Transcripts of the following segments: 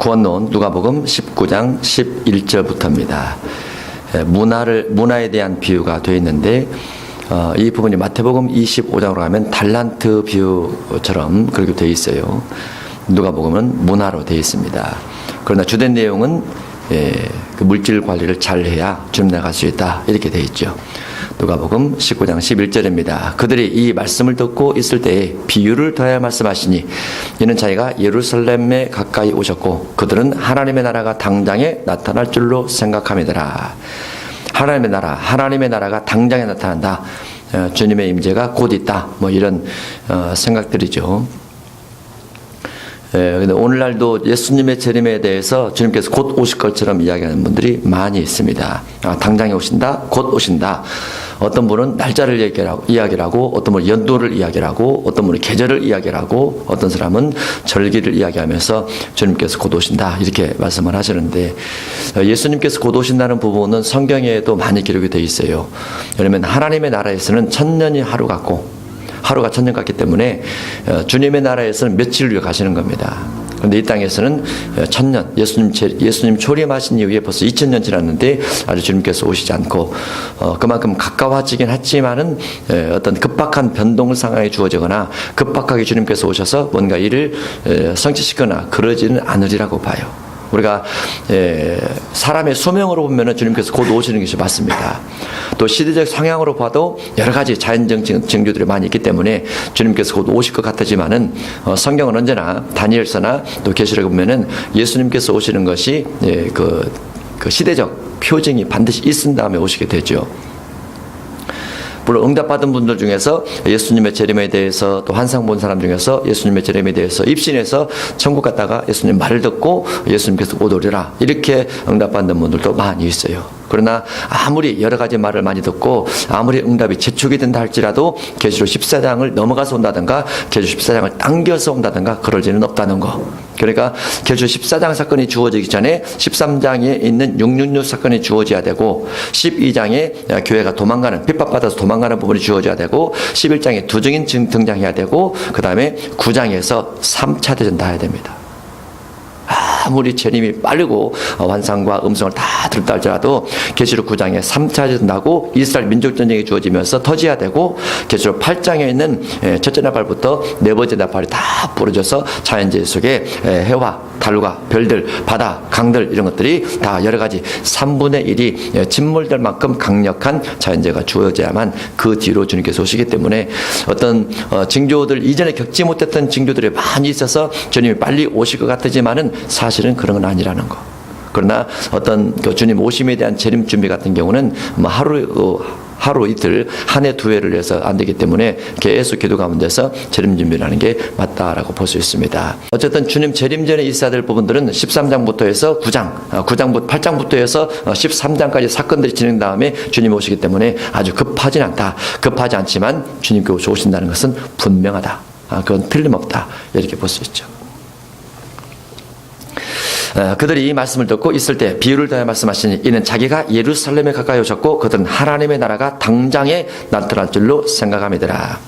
구원론 누가복음 19장 11절부터입니다. 문화에 대한 비유가 되어 있는데 이 부분이 마태복음 25장으로 가면 달란트 비유처럼 그렇게 되어 있어요. 누가복음은 문화로 되어 있습니다. 그러나 주된 내용은 그 물질 관리를 잘 해야 주님 나갈 수 있다 이렇게 되어 있죠. 누가복음 19장 11절입니다. 그들이 이 말씀을 듣고 있을 때에 비유를 더하여 말씀하시니 이는 자기가 예루살렘에 가까이 오셨고 그들은 하나님의 나라가 당장에 나타날 줄로 생각함이더라. 하나님의 나라가 당장에 나타난다. 주님의 임재가 곧 있다. 뭐 이런 생각들이죠. 근데 오늘날도 예수님의 재림에 대해서 주님께서 곧 오실 것처럼 이야기하는 분들이 많이 있습니다. 당장에 오신다, 곧 오신다. 어떤 분은 날짜를 이야기를 하고, 어떤 분은 연도를 이야기를 하고, 어떤 분은 계절을 이야기를 하고, 어떤 사람은 절기를 이야기하면서 주님께서 곧 오신다 이렇게 말씀을 하시는데, 예수님께서 곧 오신다는 부분은 성경에도 많이 기록이 되어 있어요. 왜냐하면 하나님의 나라에서는 천년이 하루 같고 하루가 천년 같기 때문에 주님의 나라에서는 며칠 후에 가시는 겁니다. 그런데 이 땅에서는 천년, 예수님 초림하신 이후에 벌써 2000년 지났는데 아직 주님께서 오시지 않고 그만큼 가까워지긴 했지만은 어떤 급박한 변동 상황이 주어지거나 급박하게 주님께서 오셔서 뭔가 일을 성취시키거나 그러지는 않으리라고 봐요. 우리가 사람의 수명으로 보면 주님께서 곧 오시는 것이 맞습니다. 또 시대적 성향으로 봐도 여러 가지 자연적 징조들이 많이 있기 때문에 주님께서 곧 오실 것 같지만은 성경은 언제나 다니엘서나 또 계시록에 보면은 예수님께서 오시는 것이 그 시대적 표징이 반드시 있은 다음에 오시게 되죠. 물론 응답받은 분들 중에서 예수님의 재림에 대해서 또 환상 본 사람 중에서 예수님의 재림에 대해서 입신해서 천국 갔다가 예수님 말을 듣고 예수님께서 곧 오리라 이렇게 응답받는 분들도 많이 있어요. 그러나 아무리 여러 가지 말을 많이 듣고 아무리 응답이 재촉이 된다 할지라도 계시록 14장을 넘어가서 온다든가 계시록 14장을 당겨서 온다든가 그럴지는 없다는 거. 그러니까 계시록 14장 사건이 주어지기 전에 13장에 있는 666 사건이 주어져야 되고 12장에 교회가 도망가는 핍박받아서 도망가는 부분이 주어져야 되고 11장에 두 증인 등장해야 되고 그 다음에 9장에서 3차 대전 다 해야 됩니다. 아무리 재림이 빠르고 환상과 음성을 다 들었다 할지라도 계시록 9장에 3차 대전 나고 이스라엘 민족전쟁이 주어지면서 터져야 되고 계시록 8장에 있는 첫째 나팔부터 네 번째 나팔이 다 부러져서 자연재해 속에 해와 달과 별들, 바다, 강들 이런 것들이 다 여러 가지 3분의 1이 침몰될 만큼 강력한 자연재해가 주어져야만 그 뒤로 주님께서 오시기 때문에 어떤 징조들 이전에 겪지 못했던 징조들이 많이 있어서 주님이 빨리 오실 것 같지만은 사실은 그런 건 아니라는 거. 그러나 어떤 그 주님 오심에 대한 재림 준비 같은 경우는 뭐 하루 이틀 한 해 두 해를 해서 안 되기 때문에 계속 기도 가운데서 재림 준비를 하는 게 맞다라고 볼 수 있습니다. 어쨌든 주님 재림 전에 있어야 될 부분들은 13장부터 해서 8장부터 해서 13장까지 사건들이 진행 다음에 주님 오시기 때문에 아주 급하진 않다. 급하지 않지만 주님께서 오신다는 것은 분명하다. 그건 틀림없다. 이렇게 볼 수 있죠. 그들이 이 말씀을 듣고 있을 때 비유를 더하여 말씀하시니 이는 자기가 예루살렘에 가까이 오셨고 그들은 하나님의 나라가 당장에 나타날 줄로 생각함이더라.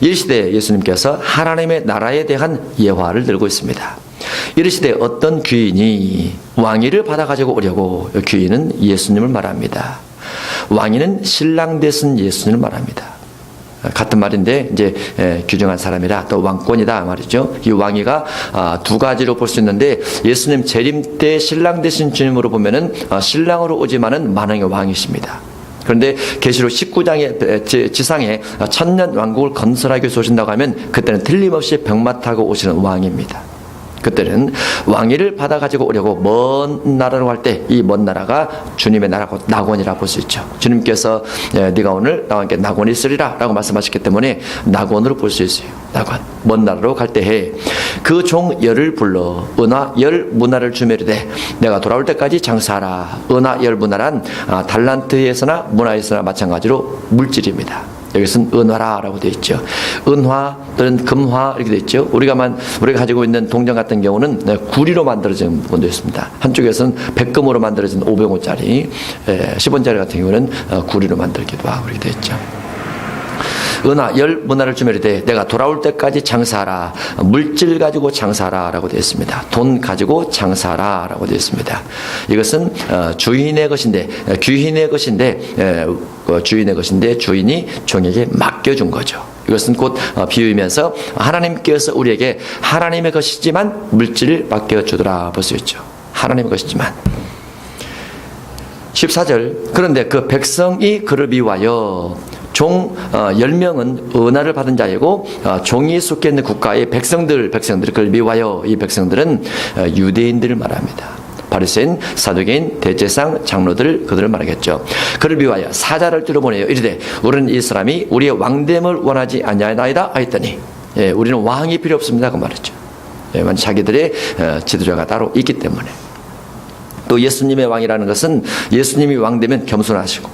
이르시되 예수님께서 하나님의 나라에 대한 예화를 들고 있습니다. 이르시되 어떤 귀인이 왕위를 받아가지고 오려고, 귀인은 예수님을 말합니다. 왕위는 신랑 되신 예수님을 말합니다. 같은 말인데 이제 규정한 사람이라 또 왕권이다 말이죠. 이 왕위가 두 가지로 볼 수 있는데 예수님 재림 때 신랑 되신 주님으로 보면은 신랑으로 오지만은 만왕의 왕이십니다. 그런데 계시록 19장의 지상에 천년 왕국을 건설하기 위해서 오신다고 하면 그때는 틀림없이 병마 타고 오시는 왕입니다. 그때는 왕위를 받아가지고 오려고 먼 나라로 갈 때 이 먼 나라가 주님의 나라고 낙원이라 볼 수 있죠. 주님께서 네가 오늘 나와 함께 낙원이 있으리라 라고 말씀하셨기 때문에 낙원으로 볼 수 있어요. 낙원. 먼 나라로 갈 때에 그 종 열을 불러 은화 열 문화를 주매르되 내가 돌아올 때까지 장사하라. 은화 열 문화란 달란트에서나 문화에서나 마찬가지로 물질입니다. 여기서는 은화라고 되어 있죠. 은화 또는 금화 이렇게 되어 있죠. 우리가 가지고 있는 동전 같은 경우는 구리로 만들어진 부분도 있습니다. 한쪽에서는 백금으로 만들어진 500원짜리, 10원짜리 같은 경우는 구리로 만들기도 하고 이렇게 되어 있죠. 은화 열 문화를 주며 이르되 내가 돌아올 때까지 장사하라. 물질 가지고 장사하라 라고 되어 있습니다. 돈 가지고 장사하라 라고 되어 있습니다. 이것은 주인의 것인데 귀인의 것인데 주인의 것인데 주인이 종에게 맡겨준 거죠. 이것은 곧 비유이면서 하나님께서 우리에게 하나님의 것이지만 물질을 맡겨주더라 볼 수 있죠. 하나님의 것이지만. 14절 그런데 그 백성이 그를 미워하여 종 10명은 은화를 받은 자이고 종이 속해 있는 국가의 백성들을 그걸 미워하여 이 백성들은 유대인들을 말합니다. 바리새인, 사두개인, 대제사장, 장로들 그들을 말하겠죠. 그를 미워하여 사자를 뚫어보내요. 이르되 우리는 이 사람이 우리의 왕됨을 원하지 아니하나이다 하였더니 우리는 왕이 필요 없습니다 그 말이죠. 자기들의 지도자가 따로 있기 때문에. 또 예수님의 왕이라는 것은 예수님이 왕되면 겸손하시고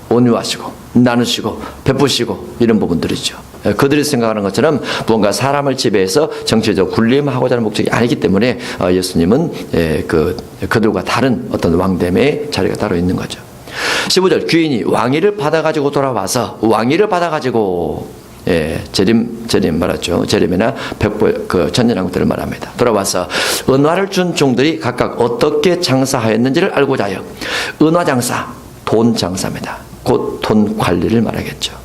온유하시고 나누시고 베푸시고 이런 부분들이죠. 그들이 생각하는 것처럼 무언가 사람을 지배해서 정치적으로 군림하고자 하는 목적이 아니기 때문에 예수님은 그들과 다른 어떤 왕됨의 자리가 따로 있는 거죠. 15절 귀인이 왕위를 받아가지고 돌아와서 왕위를 받아가지고 재림 말하죠. 재림이나 천년왕국들을 말합니다. 돌아와서 은화를 준 종들이 각각 어떻게 장사하였는지를 알고자 하여 은화 장사, 돈 장사입니다. 곧 돈 관리를 말하겠죠.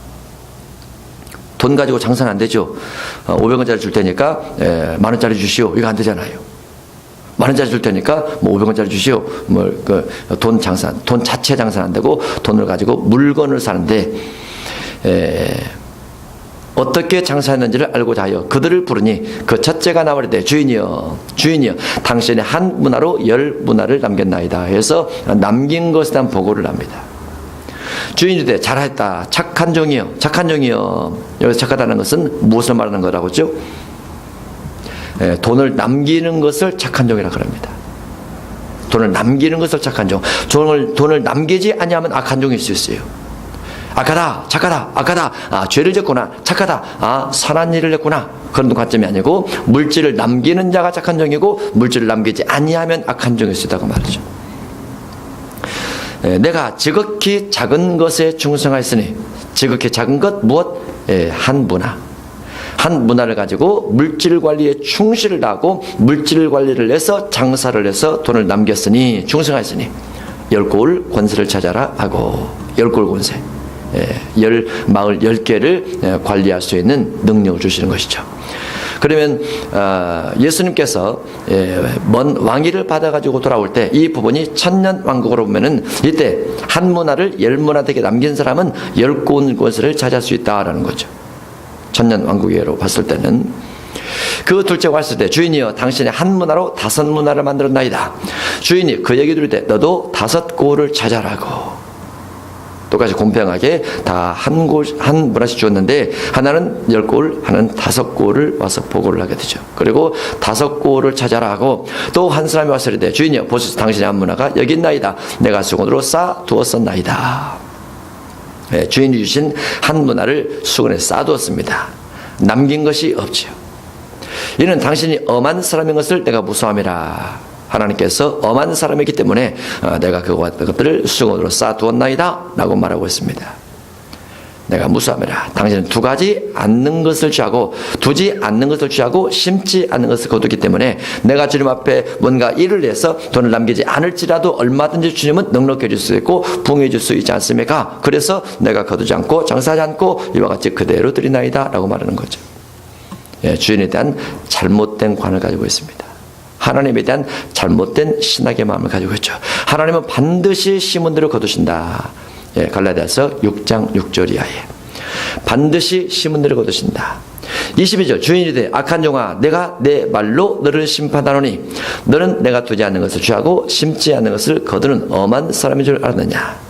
돈 가지고 장사는 안 되죠. 500원짜리 줄 테니까 만원짜리 주시오. 이거 안 되잖아요. 만원짜리 줄 테니까 500원짜리 주시오. 돈 장사, 돈 자체 장사는 안 되고 돈을 가지고 물건을 사는데 어떻게 장사했는지를 알고자 하여 그들을 부르니 그 첫째가 나오리되 주인이여 당신이 한 문화로 10문화를 남겼나이다 해서 남긴 것에 대한 보고를 합니다. 주인이 돼 잘했다 착한 종이여 여기서 착하다는 것은 무엇을 말하는 거라고 하죠? 돈을 남기는 것을 착한 종이라고 합니다. 돈을 남기는 것을 착한 종. 돈을 남기지 아니하면 악한 종일 수 있어요. 악하다, 착하다, 죄를 졌구나, 착하다, 선한 일을 했구나. 그런 관점이 아니고 물질을 남기는 자가 착한 종이고 물질을 남기지 아니하면 악한 종일 수 있다고 말이죠. 내가 지극히 작은 것에 충성하였으니 지극히 작은 것 무엇? 한 문화를 가지고 물질 관리에 충실을 다하고 물질 관리를 해서 장사를 해서 돈을 남겼으니 충성하였으니 열골 권세를 찾아라 하고 열골 권세 마을 10개를 관리할 수 있는 능력을 주시는 것이죠. 그러면 예수님께서 먼 왕위를 받아가지고 돌아올 때 이 부분이 천년왕국으로 보면은 이때 한 문화를 10문화 되게 남긴 사람은 10곳 권세를 차지할 수 있다라는 거죠. 천년왕국으로 봤을 때는. 그 둘째가 왔을 때 주인이여 당신이 한 문화로 5문화를 만들었나이다. 주인이 그 얘기 들을 때 너도 5골을 찾아라고. 똑같이 공평하게 다 한 문화씩 주었는데 하나는 10골, 하나는 5골을 와서 보고를 하게 되죠. 그리고 5골을 찾아라 하고 또 한 사람이 왔을 때 주인이여 보소서 당신의 한 문화가 여기 있나이다. 내가 수건으로 쌓아 두었었나이다. 주인이 주신 한 문화를 수건에 쌓아 두었습니다. 남긴 것이 없지요. 이는 당신이 엄한 사람인 것을 내가 무서워함이라. 하나님께서 엄한 사람이기 때문에 내가 그것들을 수건으로 쌓아두었나이다 라고 말하고 있습니다. 내가 무서워함이라. 당신은 두지 않는 것을 취하고 심지 않는 것을 거두기 때문에 내가 주님 앞에 뭔가 일을 해서 돈을 남기지 않을지라도 얼마든지 주님은 넉넉해 줄 수 있고 부응해 줄 수 있지 않습니까? 그래서 내가 거두지 않고 장사하지 않고 이와 같이 그대로 드리나이다 라고 말하는 거죠. 주인에 대한 잘못된 관을 가지고 있습니다. 하나님에 대한 잘못된 신학의 마음을 가지고 있죠. 하나님은 반드시 심은 대로 거두신다. 갈라디아서 6장 6절 이하에 반드시 심은 대로 거두신다. 22절 주인이 돼 악한 종아 내가 내 말로 너를 심판하노니 너는 내가 두지 않는 것을 취하고 심지 않는 것을 거두는 엄한 사람인 줄 알았느냐.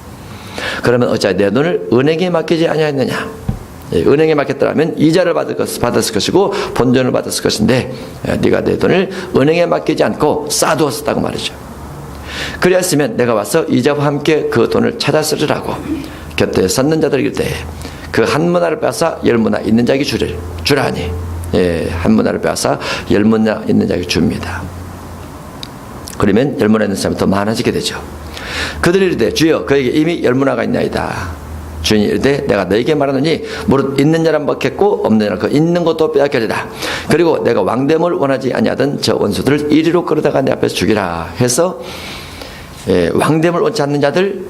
그러면 어찌하여 내 돈을 은행에 맡기지 아니하였느냐. 은행에 맡겼더라면 이자를 받았을 것이고 본전을 받았을 것인데 네가 내 돈을 은행에 맡기지 않고 쌓아두었었다고 말이죠. 그리하였으면 내가 와서 이자와 함께 그 돈을 찾아 쓰리라고 곁에 섰는 자들에게 그 한 문화를 빼앗아 10문화 있는 자에게 주라니. 한 문화를 빼앗아 10문화 있는 자에게 줍니다. 그러면 10문화 있는 사람이 더 많아지게 되죠. 그들이 이르되 주여 그에게 이미 10문화가 있나이다. 주인이 이르되 내가 너에게 말하노니 무릇 있는 자는 먹겠고 없는 자는 그 있는 것도 빼앗기리라. 그리고 내가 왕됨을 원하지 아니하던 저 원수들을 이리로 끌어다가 내 앞에서 죽이라 해서 왕됨을 원치 않는 자들,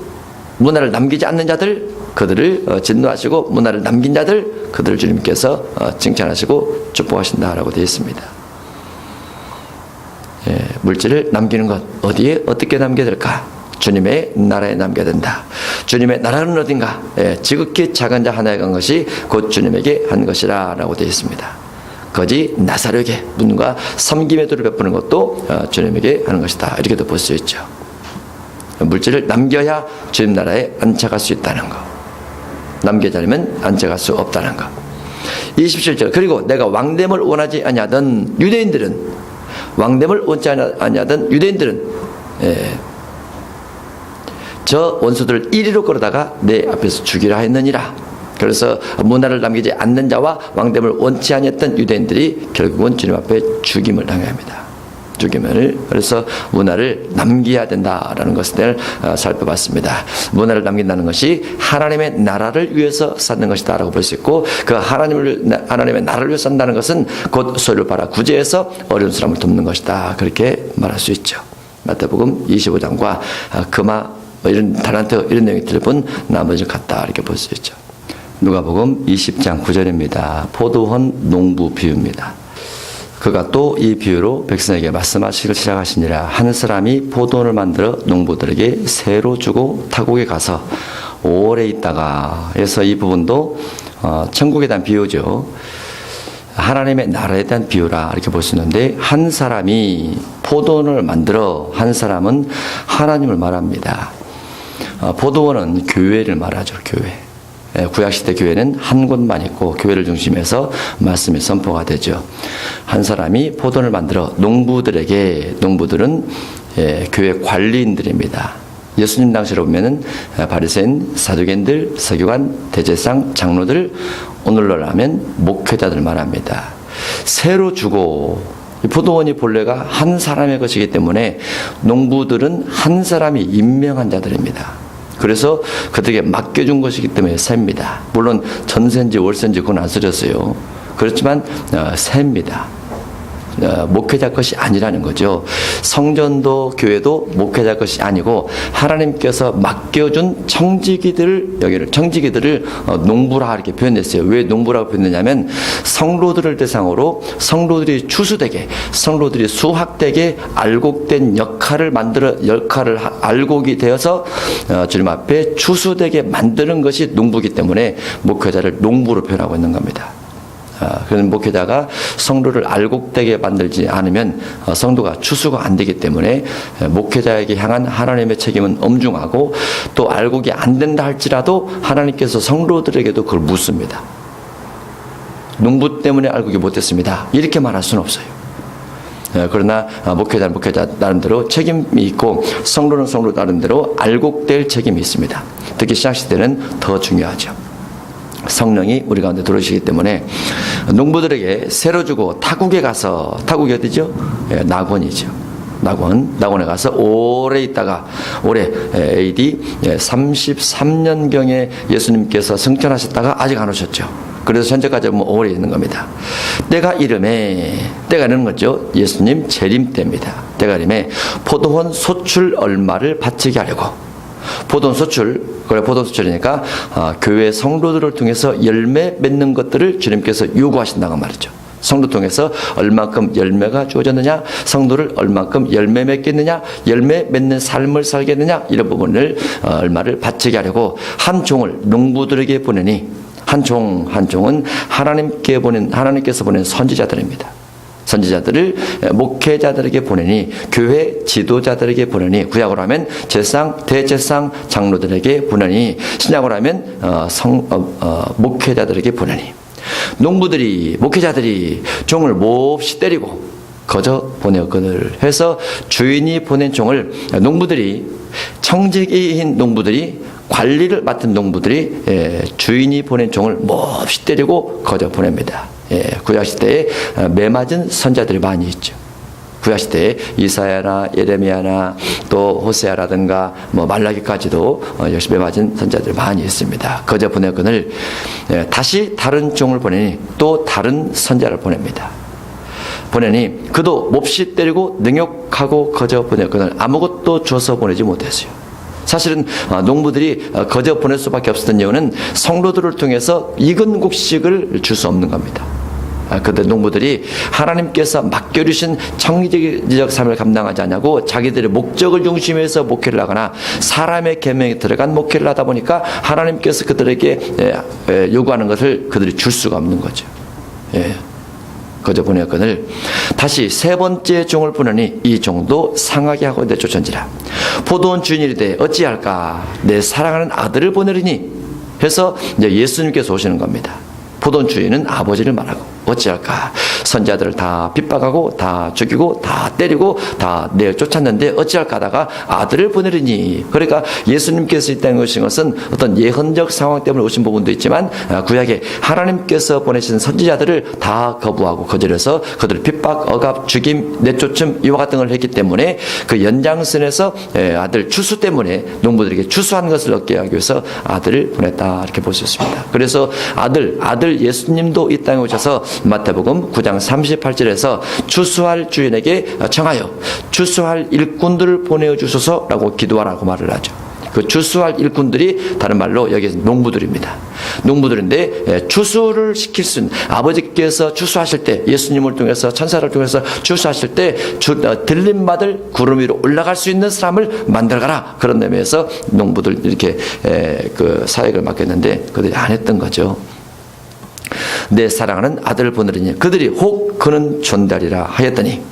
문화를 남기지 않는 자들, 그들을 진노하시고 문화를 남긴 자들, 그들을 주님께서 칭찬하시고 축복하신다라고 되어 있습니다. 물질을 남기는 것, 어디에 어떻게 남겨야 될까? 주님의 나라에 남겨야 된다. 주님의 나라는 어딘가? 지극히 작은 자 하나에 간 것이 곧 주님에게 한 것이라 라고 되어 있습니다. 거지 나사로에게 문과 섬김의 도를 베푸는 것도 주님에게 하는 것이다. 이렇게도 볼 수 있죠. 물질을 남겨야 주님 나라에 안착할 수 있다는 것, 남기지 않으면 안착할 수 없다는 것. 27절 그리고 내가 왕됨을 원하지 아니하던 유대인들은, 왕됨을 원치 아니하던 유대인들은 저 원수들을 이리로 끌어다가 내 앞에서 죽이라 했느니라. 그래서 문화를 남기지 않는 자와 왕됨을 원치 아니했던 유대인들이 결국은 주님 앞에 죽임을 당해야 합니다. 죽임을. 그래서 문화를 남겨야 된다라는 것을 살펴봤습니다. 문화를 남긴다는 것이 하나님의 나라를 위해서 쌓는 것이다 라고 볼 수 있고, 그 하나님의 나라를 위해서 산다는 것은 곧 소유를 팔아 구제해서 어려운 사람을 돕는 것이다, 그렇게 말할 수 있죠. 마태복음 25장과 금화 이런 달란트 이런 내용이 들어본 나머지 같다, 이렇게 볼 수 있죠. 누가복음 20장 9절입니다. 포도원 농부 비유입니다. 그가 또 이 비유로 백성에게 말씀하시기를 시작하시니라. 한 사람이 포도원을 만들어 농부들에게 새로 주고 타국에 가서 오래 있다가, 해서 이 부분도 천국에 대한 비유죠. 하나님의 나라에 대한 비유라 이렇게 볼 수 있는데, 한 사람이 포도원을 만들어, 한 사람은 하나님을 말합니다. 포도원은 교회를 말하죠. 교회. 구약시대 교회는 한 곳만 있고 교회를 중심해서 말씀이 선포가 되죠. 한 사람이 포도원을 만들어 농부들에게, 농부들은 교회 관리인들입니다. 예수님 당시로 보면은 바리새인, 사두개인들, 서기관, 대제사장, 장로들, 오늘날 하면 목회자들 말합니다. 새로 주고, 포도원이 본래가 한 사람의 것이기 때문에 농부들은 한 사람이 임명한 자들입니다. 그래서 그들에게 맡겨준 것이기 때문에 새입니다. 물론 전세인지 월세인지 그건 안 써졌어요. 그렇지만 새입니다. 목회자 것이 아니라는 거죠. 성전도 교회도 목회자 것이 아니고 하나님께서 맡겨준 청지기들을 농부라 이렇게 표현했어요. 왜 농부라고 표현했냐면, 성도들을 대상으로 성도들이 추수되게, 성도들이 수확되게 알곡된 역할을 알곡이 되어서 주님 앞에 추수되게 만드는 것이 농부이기 때문에 목회자를 농부로 표현하고 있는 겁니다. 그런 목회자가 성도를 알곡되게 만들지 않으면 성도가 추수가 안 되기 때문에 목회자에게 향한 하나님의 책임은 엄중하고, 또 알곡이 안 된다 할지라도 하나님께서 성도들에게도 그걸 묻습니다. 농부 때문에 알곡이 못 됐습니다, 이렇게 말할 수는 없어요. 그러나 목회자는 목회자 나름대로 책임이 있고, 성도는 성도 나름대로 알곡될 책임이 있습니다. 특히 신약시대는 더 중요하죠. 성령이 우리 가운데 들어오시기 때문에 농부들에게 새로 주고 타국에 가서, 타국이 어디죠? 낙원이죠. 낙원에 가서 오래 있다가, 올해 AD 33년경에 예수님께서 승천하셨다가 아직 안 오셨죠. 그래서 현재까지 오래 있는 겁니다. 때가 이르는 거죠. 예수님 재림 때입니다. 때가 이름에 포도원 소출 얼마를 바치게 하려고. 포도원 소출, 그래 포도원 소출이니까 교회 성도들을 통해서 열매 맺는 것들을 주님께서 요구하신다고 말이죠. 성도 통해서 얼만큼 열매가 주어졌느냐, 성도를 얼만큼 열매 맺겠느냐, 열매 맺는 삶을 살겠느냐, 이런 부분을 얼마를 바치게 하려고 한 종을 농부들에게 보내니, 한 종은 하나님께서 보낸 선지자들입니다. 선지자들을 목회자들에게 보내니, 교회 지도자들에게 보내니, 구약으로 하면 제사장, 대제사장, 장로들에게 보내니, 신약으로 하면 목회자들에게 보내니, 목회자들이 종을 몹시 때리고 거저 보내었거늘 해서 주인이 보낸 종을 청지기인 농부들이, 관리를 맡은 농부들이 주인이 보낸 종을 몹시 때리고 거저 보냅니다. 구약시대에 매맞은 선자들이 많이 있죠. 구약시대에 이사야나 예레미야나 또 호세아라든가 뭐 말라기까지도 열심히 맞은 선자들 많이 있습니다. 거저 보내건을 다시 다른 종을 보내니 또 다른 선자를 보냅니다. 보내니 그도 몹시 때리고 능욕하고 거저 보내건을 아무것도 줘서 보내지 못했어요. 사실은 농부들이 거저 보낼 수밖에 없었던 이유는 성로들을 통해서 익은 곡식을 줄 수 없는 겁니다. 그때 농부들이 하나님께서 맡겨주신 청지적 삶을 감당하지 않냐고 자기들의 목적을 중심해서 목회를 하거나 사람의 계명에 들어간 목회를 하다 보니까 하나님께서 그들에게 요구하는 것을 그들이 줄 수가 없는 거죠. 거저 보내건을 다시 세 번째 종을 보내니 이 종도 상하게 하고 내쫓은지라. 포도원 주인이 이르되 어찌할까 내 사랑하는 아들을 보내리니 해서 이제 예수님께서 오시는 겁니다. 포도원 주인은 아버지를 말하고 어찌할까 선자들을 다 핍박하고 다 죽이고 다 때리고 다 내쫓았는데 어찌할까 하다가 아들을 보내리니. 그러니까 예수님께서 이 땅에 오신 것은 어떤 예언적 상황 때문에 오신 부분도 있지만 구약에 하나님께서 보내신 선지자들을 다 거부하고 거절해서 그들을 핍박, 억압, 죽임, 내쫓음 이와 같은 걸 했기 때문에 그 연장선에서 아들 추수 때문에 농부들에게 추수한 것을 얻게 하기 위해서 아들을 보냈다 이렇게 볼 수 있습니다. 그래서 아들 예수님도 이 땅에 오셔서 마태복음 9장 38절에서 추수할 주인에게 청하여 추수할 일꾼들을 보내주소서라고 기도하라고 말을 하죠. 그 추수할 일꾼들이 다른 말로 여기 농부들입니다. 농부들인데 추수를 시킬 수 있는 아버지께서 추수하실 때 예수님을 통해서 천사를 통해서 추수하실 때 들림받을 구름 위로 올라갈 수 있는 사람을 만들어가라. 그런 의미에서 농부들 이렇게 그 사역을 맡겼는데 그들이 안 했던 거죠. 내 사랑하는 아들을 보내리니 그들이 혹 그는 존달이라 하였더니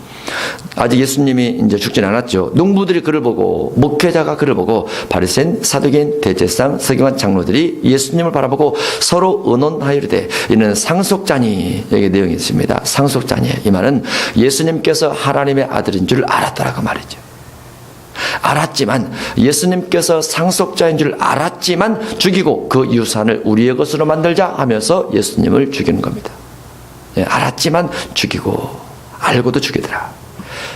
아직 예수님이 이제 죽진 않았죠. 농부들이 그를 보고 목회자가 그를 보고 바리새인 사두개인 대제사장 서기관 장로들이 예수님을 바라보고 서로 의논하이르되 이는 상속자니. 여기 내용이 있습니다. 상속자니. 이 말은 예수님께서 하나님의 아들인 줄 알았다라고 말이죠. 알았지만 예수님께서 상속자인 줄 알았지만 죽이고 그 유산을 우리의 것으로 만들자 하면서 예수님을 죽이는 겁니다. 알았지만 죽이고 알고도 죽이더라.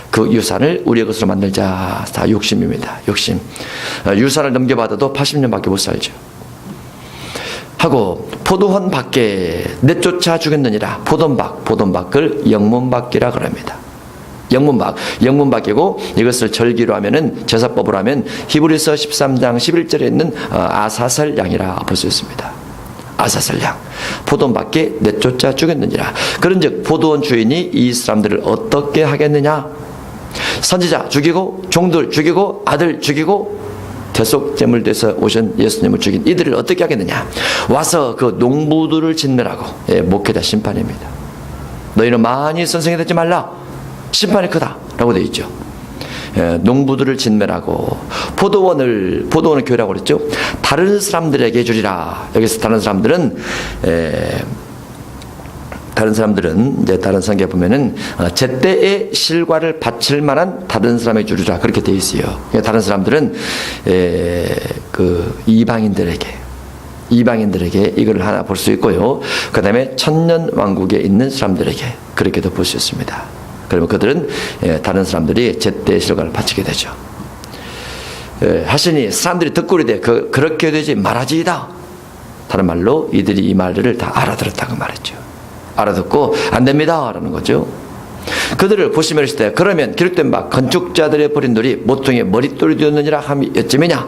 그 유산을 우리의 것으로 만들자. 다 욕심입니다. 욕심. 유산을 넘겨받아도 80년밖에 못 살죠. 하고 포도원 밖에 내쫓아 죽였느니라. 포도원박을 영문박이라 그럽니다. 영문박이고 이것을 절기로 하면은 제사법으로 하면 히브리서 13장 11절에 있는 아사설 양이라 볼 수 있습니다. 아사설 양. 포도원 밖에 내쫓아 죽였느니라. 그런즉 포도원 주인이 이 사람들을 어떻게 하겠느냐? 선지자 죽이고 종들 죽이고 아들 죽이고 대속제물 돼서 오신 예수님을 죽인 이들을 어떻게 하겠느냐? 와서 그 농부들을 진멸하고. 목회자 심판입니다. 너희는 많이 선생이 되지 말라. 심판이 크다 라고 되어 있죠. 농부들을 진멸하고 포도원을 교회라고 그랬죠. 다른 사람들에게 주리라. 여기서 다른 사람들은 이제 다른 성경에 보면은 제때의 실과를 바칠 만한 다른 사람에게 주리라 그렇게 되어 있어요. 다른 사람들은 그 이방인들에게 이걸 하나 볼 수 있고요. 그 다음에 천년 왕국에 있는 사람들에게 그렇게도 볼 수 있습니다. 그러면 그들은 다른 사람들이 제때의 실과를 바치게 되죠. 하시니 사람들이 듣고 이르되 그렇게 되지 말아지이다. 다른 말로 이들이 이 말들을 다 알아들었다고 말했죠. 알아듣고 안 됩니다 라는 거죠. 그들을 보시며 이르시되 그러면 기록된 바 건축자들의 버린 돌이 모퉁이에 머릿돌이 되었느니라 함이 어찌매냐.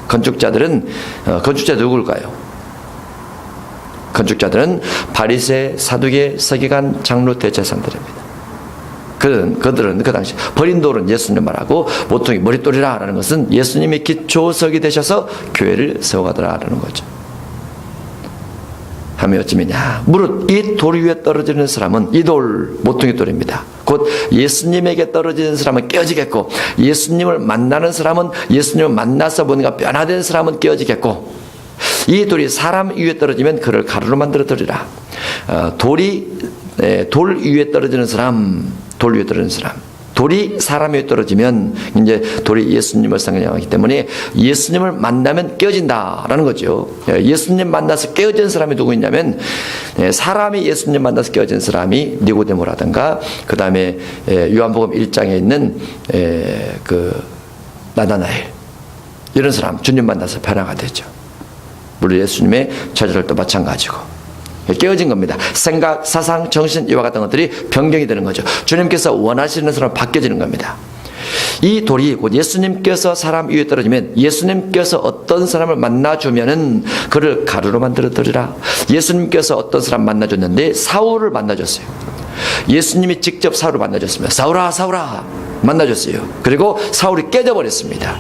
건축자들 누굴까요? 건축자들은 바리새, 사두개, 서기관, 장로, 대제사장들입니다. 그들은 그 당시 버린 돌은 예수님 말하고 모퉁이 머릿돌이라는 것은 예수님이 기초석이 되셔서 교회를 세워가더라라는 거죠. 하며 어찌매냐. 무릇 이 돌 위에 떨어지는 사람은 이 돌 모퉁이 돌입니다. 곧 예수님에게 떨어지는 사람은 깨어지겠고 예수님을 만나는 사람은 예수님을 만나서 뭔가 변화된 사람은 깨어지겠고 이 돌이 사람 위에 떨어지면 그를 가루로 만들어 버리라. 돌 위에 떨어지는 사람 돌이 사람 위에 떨어지면 이제 돌이 예수님을 상징하기 때문에 예수님을 만나면 깨어진다라는 거죠. 예수님 만나서 깨어진 사람이 누구 있냐면 사람이 예수님 만나서 깨어진 사람이 니고데모라든가 그 다음에 요한복음 1장에 있는 그 나다나엘 이런 사람 주님 만나서 변화가 되죠. 우리 예수님의 좌절도 마찬가지고 깨어진 겁니다. 생각, 사상, 정신 이와 같은 것들이 변경이 되는 거죠. 주님께서 원하시는 사람 바뀌어지는 겁니다. 이 돌이 곧 예수님께서 사람 위에 떨어지면 예수님께서 어떤 사람을 만나주면은 그를 가루로 만들어드리라. 예수님께서 어떤 사람 만나줬는데 사울을 만나줬어요. 예수님이 직접 사울을 만나줬습니다. 사울아 사울아 만나줬어요. 그리고 사울이 깨져버렸습니다.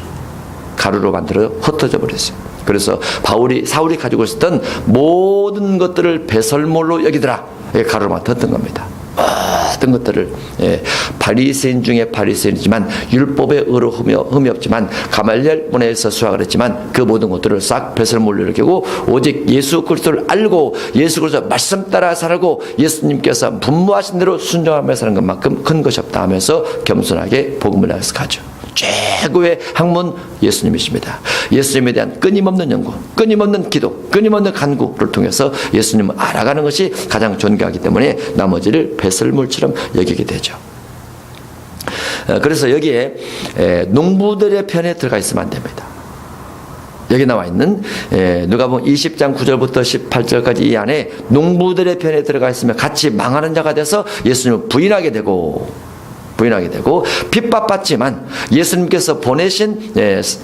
가루로 만들어 흩어져 버렸어요. 그래서 사울이 가지고 있었던 모든 것들을 배설물로 여기더라. 가루로 만들었던 겁니다. 모든 것들을 바리새인 중에 바리새인이지만 율법에 의로 흠이 없지만 가말리엘 문화에서 수학을 했지만 그 모든 것들을 싹 배설물로 여기고 오직 예수 그리스도를 알고 예수 그리스도 말씀 따라 살고 예수님께서 분부하신 대로 순종하며 사는 것만큼 큰 것이 없다 하면서 겸손하게 복음을 향해서 가죠. 최고의 학문 예수님이십니다. 예수님에 대한 끊임없는 연구, 끊임없는 기도, 끊임없는 간구를 통해서 예수님을 알아가는 것이 가장 존귀하기 때문에 나머지를 배설물처럼 여기게 되죠. 그래서 여기에 농부들의 편에 들어가 있으면 안 됩니다. 여기 나와 있는 누가복음 20장 9절부터 18절까지 이 안에 농부들의 편에 들어가 있으면 같이 망하는 자가 돼서 예수님을 부인하게 되고 핍박받지만 예수님께서 보내신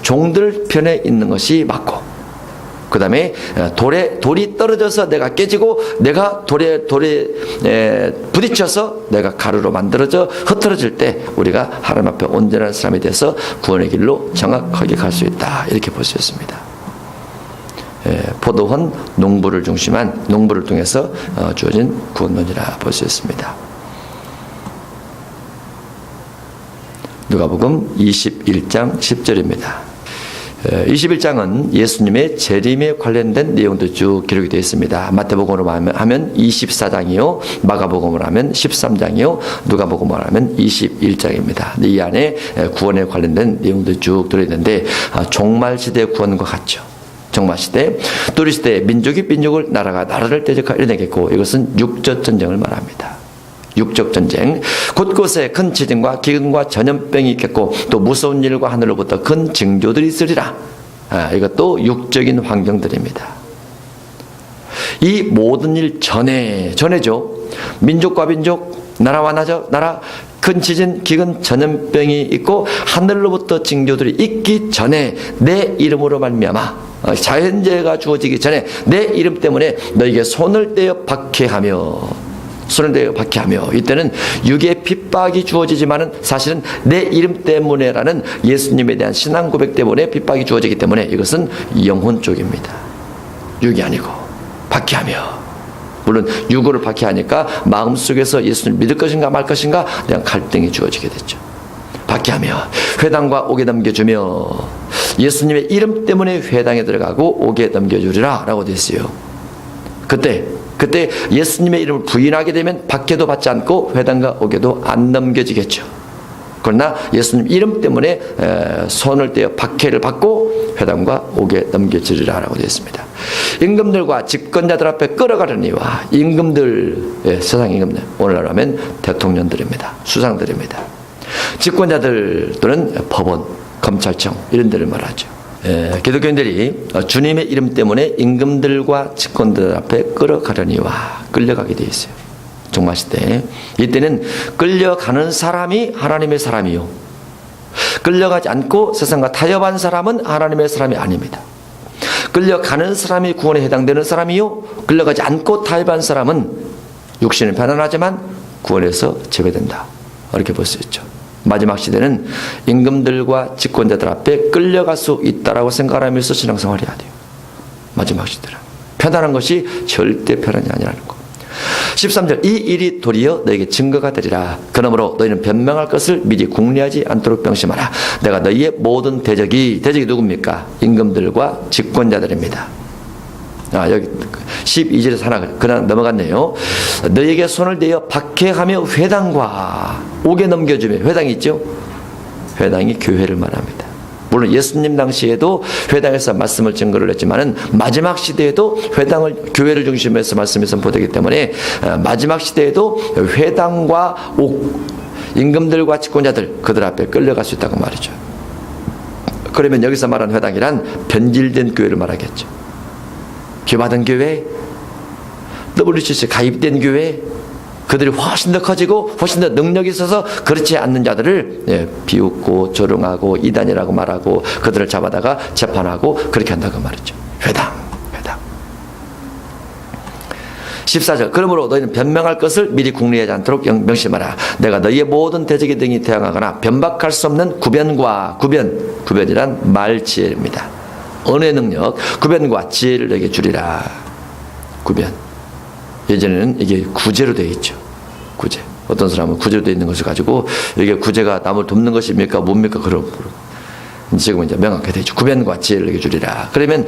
종들 편에 있는 것이 맞고 그 다음에 돌이 떨어져서 내가 깨지고 내가 돌에 부딪혀서 내가 가루로 만들어져 흩어질 때 우리가 하나님 앞에 온전한 사람이 돼서 구원의 길로 정확하게 갈 수 있다 이렇게 볼 수 있습니다. 포도원 농부를 중심한 농부를 통해서 주어진 구원론이라 볼 수 있습니다. 누가복음 21장 10절입니다. 21장은 예수님의 재림에 관련된 내용도 쭉 기록이 되어 있습니다. 마태복음으로 하면 24장이요, 마가복음으로 하면 13장이요, 누가복음으로 하면 21장입니다. 이 안에 구원에 관련된 내용도 쭉 들어있는데 종말시대 구원과 같죠. 종말시대, 또리시대 민족이 민족을 나라가 나라를 대적하여 이뤄내겠고 이것은 육적 전쟁을 말합니다. 육적 전쟁, 곳곳에 큰 지진과 기근과 전염병이 있겠고 또 무서운 일과 하늘로부터 큰 징조들이 있으리라. 이것도 육적인 환경들입니다. 이 모든 일 전에죠. 민족과 민족, 나라와 나라, 큰 지진, 기근, 전염병이 있고 하늘로부터 징조들이 있기 전에 내 이름으로 말미암아 자연재해가 주어지기 전에 내 이름 때문에 너에게 손을 떼어 박해하며 이때는 육의 핍박이 주어지지만은 사실은 내 이름 때문에라는 예수님에 대한 신앙 고백 때문에 핍박이 주어지기 때문에 이것은 영혼 쪽입니다. 육이 아니고 박해하며, 물론 육으로 박해하니까 마음속에서 예수님을 믿을 것인가 말 것인가 그냥 갈등이 주어지게 됐죠. 박해하며 회당과 옥에 넘겨주며 예수님의 이름 때문에 회당에 들어가고 옥에 넘겨주리라 라고 됐어요. 그때 예수님의 이름을 부인하게 되면 박해도 받지 않고 회당과 옥에도 안 넘겨지겠죠. 그러나 예수님 이름 때문에 손을 떼어 박해를 받고 회당과 옥에 넘겨지리라 라고 되어 있습니다. 임금들과 집권자들 앞에 끌어가려니와 임금들, 세상 임금들, 오늘날 하면 대통령들입니다. 수상들입니다. 집권자들 또는 법원, 검찰청 이런 데를 말하죠. 기독교인들이 주님의 이름 때문에 임금들과 집권들 앞에 끌어가려니와 끌려가게 되어 있어요. 종말시대 이때는 끌려가는 사람이 하나님의 사람이요, 끌려가지 않고 세상과 타협한 사람은 하나님의 사람이 아닙니다. 끌려가는 사람이 구원에 해당되는 사람이요, 끌려가지 않고 타협한 사람은 육신은 편안하지만 구원에서 제외된다 이렇게 볼 수 있죠. 마지막 시대는 임금들과 집권자들 앞에 끌려갈 수 있다라고 생각하면서 신앙생활을 해야 돼요. 마지막 시대는 편안한 것이 절대 편안이 아니라는 거. 13절, 이 일이 도리어 너에게 증거가 되리라. 그러므로 너희는 변명할 것을 미리 궁리하지 않도록 명심하라. 내가 너희의 모든 대적이 누굽니까? 임금들과 집권자들입니다. 여기 12절에서 하나 그냥 넘어갔네요. 너에게 손을 대어 박해하며 회당과 옥에 넘겨주며. 회당이 있죠? 회당이 교회를 말합니다. 물론 예수님 당시에도 회당에서 말씀을 증거를 했지만은 마지막 시대에도 회당을 교회를 중심으로 해서 말씀이 선포되기 때문에 마지막 시대에도 회당과 옥, 임금들과 집권자들 그들 앞에 끌려갈 수 있다고 말이죠. 그러면 여기서 말하는 회당이란 변질된 교회를 말하겠죠. 교회받은 교회, WCC 가입된 교회, 그들이 훨씬 더 커지고 훨씬 더 능력이 있어서 그렇지 않는 자들을 비웃고 조롱하고 이단이라고 말하고 그들을 잡아다가 재판하고 그렇게 한다고 말이죠. 회당. 14절 그러므로 너희는 변명할 것을 미리 궁리하지 않도록 명심하라. 내가 너희의 모든 대적의 등이 대항하거나 변박할 수 없는 구변이란 말지혜입니다. 언어의 능력, 구변과 지혜를 너희에게 주리라. 구변. 예전에는 이게 구제로 되어 있죠. 구제. 어떤 사람은 구제로 되어 있는 것을 가지고 이게 구제가 남을 돕는 것입니까? 뭡니까? 그럼 지금은 이제 명확하게 되죠. 구변과 지혜를 너희에게 주리라. 그러면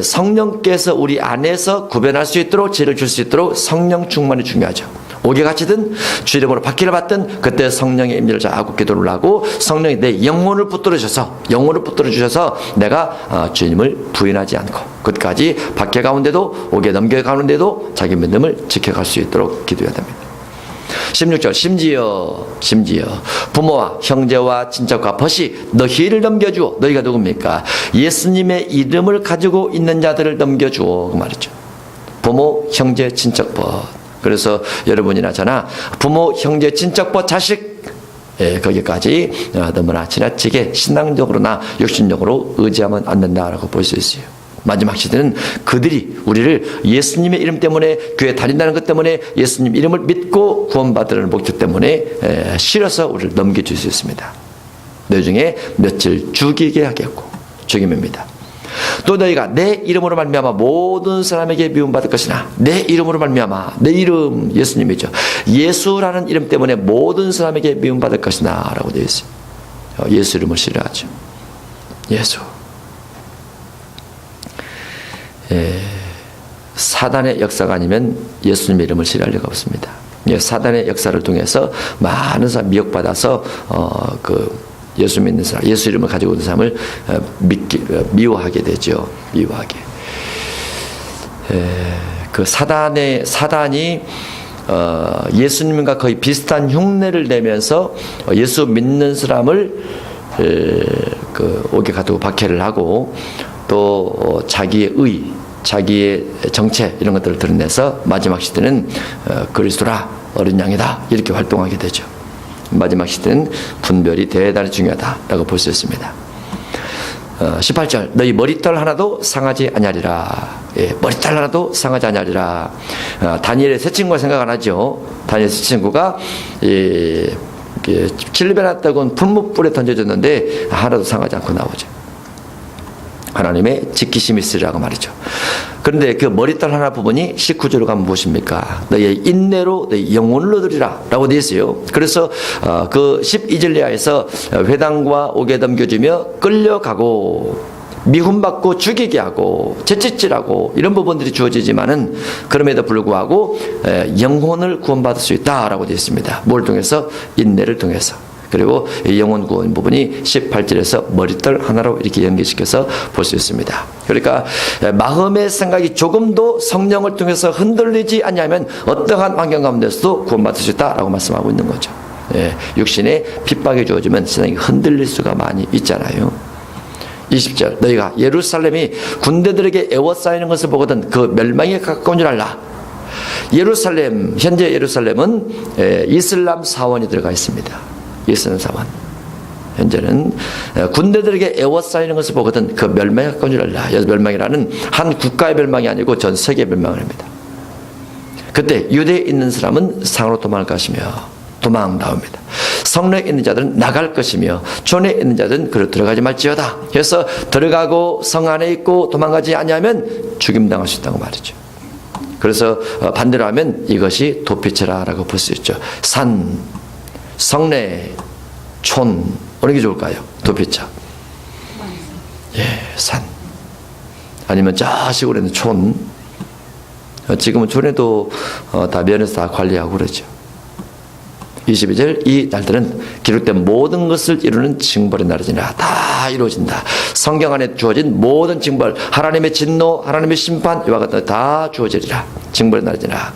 성령께서 우리 안에서 구변할 수 있도록 지혜를 줄 수 있도록 성령 충만이 중요하죠. 옥에 갇히든 주 이름으로 박해를 받든 그때 성령의 임재를 자꾸 기도를 하고 성령이 내 영혼을 붙들어 주셔서 내가 주님을 부인하지 않고 끝까지 박해 가운데도 옥에 넘겨가는데도 자기 믿음을 지켜갈 수 있도록 기도해야 됩니다. 16절 심지어 부모와 형제와 친척과 벗이 너희를 넘겨주어. 너희가 누굽니까? 예수님의 이름을 가지고 있는 자들을 넘겨주어 그 말이죠. 부모, 형제, 친척, 벗. 그래서 여러분이나 저나 부모, 형제, 친척, 벗, 자식 거기까지 너무나 지나치게 신앙적으로나 육신적으로 의지하면 안 된다라고 볼 수 있어요. 마지막 시대는 그들이 우리를 예수님의 이름 때문에 교회에 다닌다는 것 때문에 예수님 이름을 믿고 구원받으려는 목적 때문에 실어서 우리를 넘겨줄 수 있습니다. 너희 중에 며칠 죽이게 하겠고 죽임입니다. 또 너희가 내 이름으로 말미암아 모든 사람에게 미움받을 것이나 내 이름으로 말미암아 내 이름 예수님이죠. 예수라는 이름 때문에 모든 사람에게 미움받을 것이나 라고 되어 있어요. 예수 이름을 싫어하죠. 예수. 사단의 역사가 아니면 예수님의 이름을 싫어할 리가 없습니다. 사단의 역사를 통해서 많은 사람 미혹받아서 예수 믿는 사람, 예수 이름을 가지고 있는 사람을 미워하게 되죠. 미워하게. 그 사단이 예수님과 거의 비슷한 흉내를 내면서 예수 믿는 사람을 옥에 가두고 박해를 하고 또 자기의 정체 이런 것들을 드러내서 마지막 시대는 그리스도라 어린 양이다 이렇게 활동하게 되죠. 마지막 시대는 분별이 대단히 중요하다라고 볼 수 있습니다. 18절 너희 머리털 하나도 상하지 아니하리라. 머리털 하나도 상하지 아니하리라. 다니엘의 새 친구가 생각 안 하죠. 다니엘의 새 친구가 킬베나 떡은 풀무불에 던져졌는데 하나도 상하지 않고 나오죠. 하나님의 지키심이 있으리라고 말이죠. 그런데 그 머리털 하나 부분이 19절로 가면 무엇입니까? 너희의 인내로 너희 영혼을 얻으리라 라고 되어 있어요. 그래서 그 12절 이하에서 회당과 옥에 넘겨주며 끌려가고 미움받고 죽이게 하고 채찍질하고 이런 부분들이 주어지지만은 그럼에도 불구하고 영혼을 구원받을 수 있다라고 되어 있습니다. 뭘 통해서? 인내를 통해서. 그리고 영혼 구원 부분이 18절에서 머리털 하나로 이렇게 연결시켜서 볼 수 있습니다. 그러니까 마음의 생각이 조금도 성령을 통해서 흔들리지 않냐면 어떠한 환경 가운데서도 구원받을 수 있다라고 말씀하고 있는 거죠. 육신에 핍박이 주어지면 세상이 흔들릴 수가 많이 있잖아요. 20절 너희가 예루살렘이 군대들에게 에워싸이는 것을 보거든 그 멸망에 가까운 줄 알라. 현재 예루살렘은 이슬람 사원이 들어가 있습니다. 이슬람 사원. 현재는 군대들에게 에워싸이는 것을 보거든 그 멸망에 가까운 줄 알라. 멸망이라는 한 국가의 멸망이 아니고 전 세계의 멸망을 합니다. 그때 유대에 있는 사람은 상으로 도망할 것이며 도망 나옵니다. 성내에 있는 자들은 나갈 것이며 촌에 있는 자들은 그로 들어가지 말지어다. 그래서 들어가고 성 안에 있고 도망가지 아니하면 죽임당할 수 있다고 말이죠. 그래서 반대로 하면 이것이 도피처라라고 볼 수 있죠. 산, 성내, 촌 어느 게 좋을까요? 도피처. 산. 아니면 저 시골에 있는 촌. 지금은 전에도 다 면에서 다 관리하고 그러죠. 22절 이 날들은 기록된 모든 것을 이루는 징벌의 날이니라. 다 이루어진다. 성경 안에 주어진 모든 징벌, 하나님의 진노, 하나님의 심판 이와 같은 다 주어지리라. 징벌의 날이니라.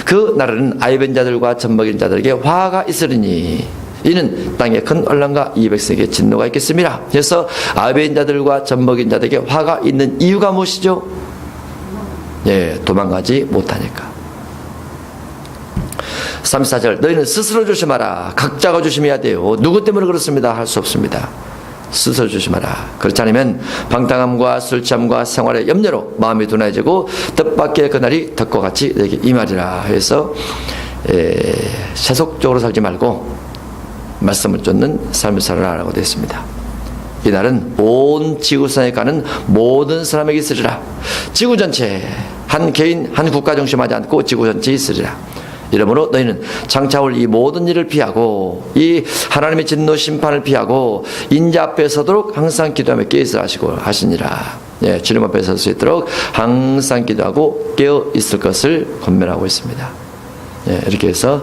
그 날은 아이벤 자들과 젖먹인 자들에게 화가 있으리니 이는 땅에 큰 혼란과 이 백성에게 진노가 있겠습니다. 그래서 아이벤 자들과 젖먹인 자들에게 화가 있는 이유가 무엇이죠? 예, 도망가지 못하니까. 34절 너희는 스스로 조심하라. 각자가 조심해야 돼요. 누구 때문에 그렇습니다. 할 수 없습니다. 스스로 조심하라. 그렇지 않으면 방탕함과 술취함과 생활의 염려로 마음이 둔해지고 뜻밖의 그날이 덕과 같이 내게 임하리라 해서 세속적으로 살지 말고 말씀을 쫓는 삶을 살아라라고 되어 있습니다. 이날은 온 지구상에 가는 모든 사람에게 있으리라. 지구 전체, 한 개인 한 국가 중심하지 않고 지구 전체에 있으리라. 이러므로 너희는 장차 올 이 모든 일을 피하고 이 하나님의 진노 심판을 피하고 인자 앞에 서도록 항상 기도하며 깨어 있으라 하시니라. 예, 주님 앞에 설 수 있도록 항상 기도하고 깨어 있을 것을 권면하고 있습니다. 예, 이렇게 해서